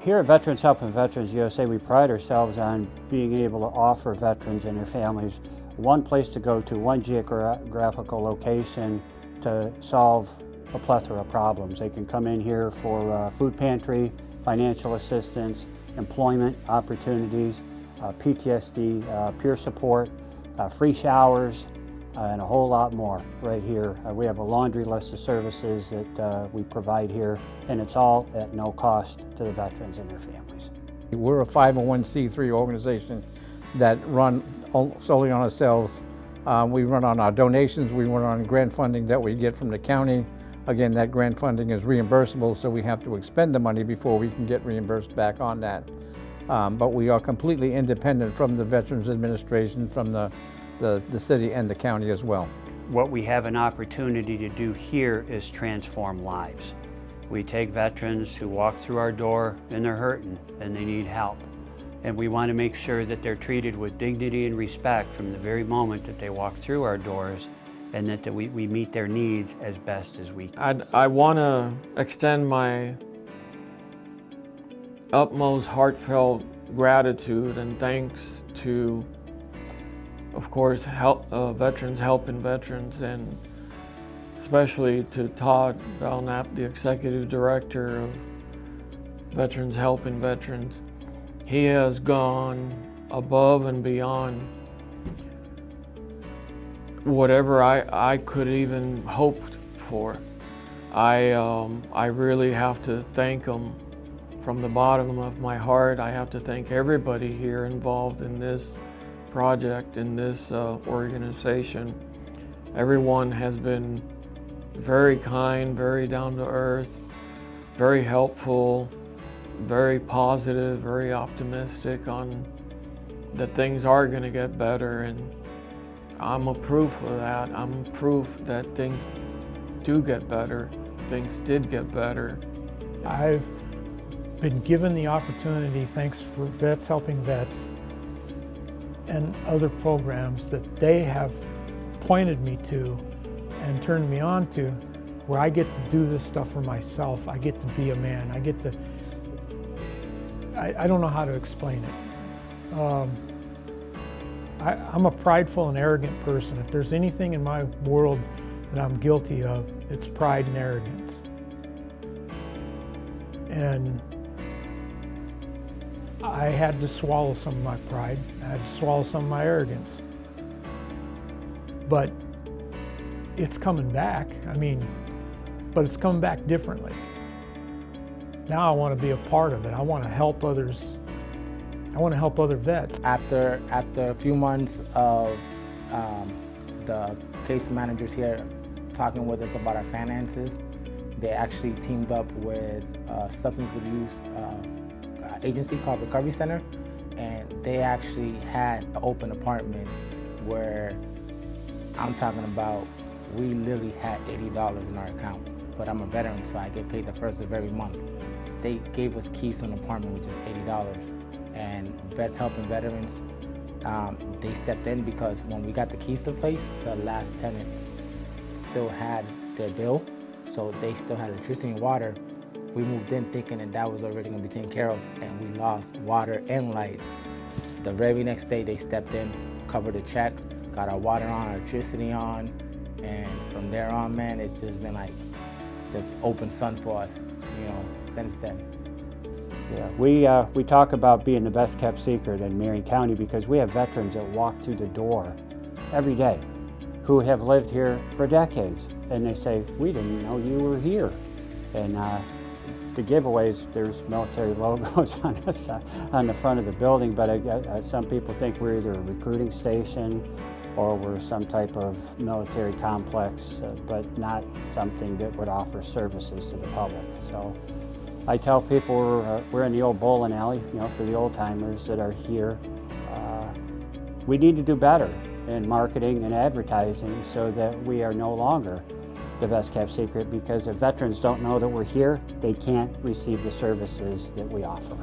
Here at Veterans Helping Veterans USA, we pride ourselves on being able to offer veterans and their families one place to go to, one geographical location to solve a plethora of problems. They can come in here for food pantry, financial assistance, employment opportunities, PTSD, peer support, free showers, and a whole lot more right here. We have a laundry list of services that we provide here, and it's all at no cost to the veterans and their families. We're a 501c3 organization that run solely on ourselves. We run on our donations, we run on grant funding that we get from the county. Again, that grant funding is reimbursable, so we have to expend the money before we can get reimbursed back on that. But we are completely independent from the Veterans Administration, from the city and the county as well. What we have an opportunity to do here is transform lives. We take veterans who walk through our door and they're hurting and they need help. And we want to make sure that they're treated with dignity and respect from the very moment that they walk through our doors, and that we meet their needs as best as we can. I want to extend my utmost heartfelt gratitude and thanks to, of course, Veterans Helping Veterans, and especially to Todd Belknap, the Executive Director of Veterans Helping Veterans. He has gone above and beyond whatever I could even hoped for. I really have to thank him from the bottom of my heart. I have to thank everybody here involved in this project, in this organization. Everyone has been very kind, very down to earth, very helpful, very positive, very optimistic on that things are going to get better, and I'm a proof of that. I'm proof that things do get better. Things did get better. I've been given the opportunity, thanks for Vets Helping Vets and other programs that they have pointed me to and turned me on to, where I get to do this stuff for myself. I get to be a man. I get to, I don't know how to explain it. I'm a prideful and arrogant person. If there's anything in my world that I'm guilty of, it's pride and arrogance. And I had to swallow some of my pride. I had to swallow some of my arrogance. But it's coming back. But it's coming back differently. Now I want to be a part of it. I want to help others. I want to help other vets. After a few months of the case managers here talking with us about our finances, they actually teamed up with a substance abuse agency called Recovery Center, and they actually had an open apartment where I'm talking about we literally had $80 in our account. But I'm a veteran, so I get paid the first of every month. They gave us keys to an apartment, which is $80. And Vets Helping Veterans, they stepped in because when we got the keys to the place, the last tenants still had their bill, so they still had electricity and water. We moved in thinking that was already gonna be taken care of, and we lost water and lights. The very next day, they stepped in, covered the check, got our water on, our electricity on, and from there on, man, it's just been like this open sun for us, since then. Yeah, we talk about being the best kept secret in Marion County because we have veterans that walk through the door every day who have lived here for decades, and they say, we didn't know you were here. And the giveaways, there's military logos on the front of the building, but some people think we're either a recruiting station or we're some type of military complex, but not something that would offer services to the public. So I tell people we're in the old bowling alley, for the old timers that are here. We need to do better in marketing and advertising so that we are no longer the best kept secret, because if veterans don't know that we're here, they can't receive the services that we offer.